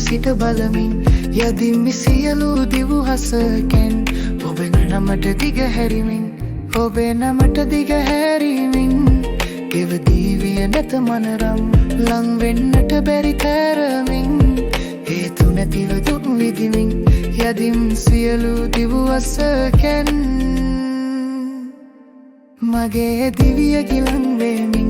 සිට බලමින් යදිමි සියලු දිවුහසකෙන් ඔබේ නමට දිගහැරිමින් ඔබේ නමට දිගහැරිමින් ගෙවදීවිය නැත මනරම් ලං වෙන්නට බැරි තරමින් හේතු නැතිව දුක් විඳිමින් යදිම් සියලු දිවුහසකෙන් මගේ දිවිය ගිලන් වෙමින්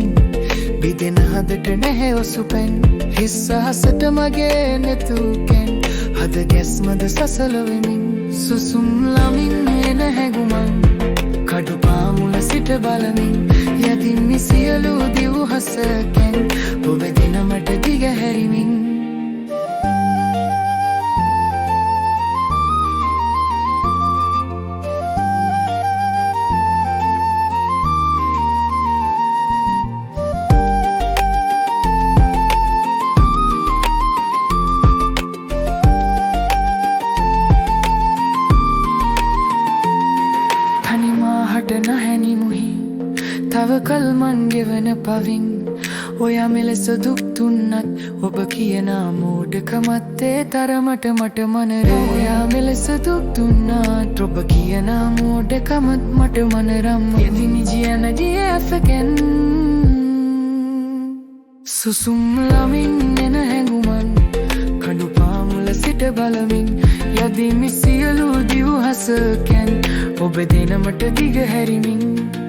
බිදෙන හදට නැහැ ඔසුපෙන් හිස් අහසට මගේ නැතුකෙන් හද ගැස්මද සසලවෙමින් සුසුම් ලමින් එන හැඟුමන් කඩු පාමුල සිට බලමින් යදිමි සියලු දිවුහසකෙන් ඔබ දිනමට දිගහැරිමින් නැහැනි මුහි තව කල්මන් ගෙවන පවින් ඔයා මෙලෙස දුක් දුන්නත් ඔබ කියන මෝඩකමත්තේ තරමට මට මනරේ ඔයා මෙලෙස දුක් දුන්නත් ඔබ කියන මෝඩකමත් මට මනරම් එදිනි ජීයන ජීයෆකෙන් සුසුම් ලමින් එන හැඟුමන් කඩු පාමුල සිට බලමින් යදිමි සියලු දිවුහසකෙන් ඔබ දෙනමට දිගහැරිමින්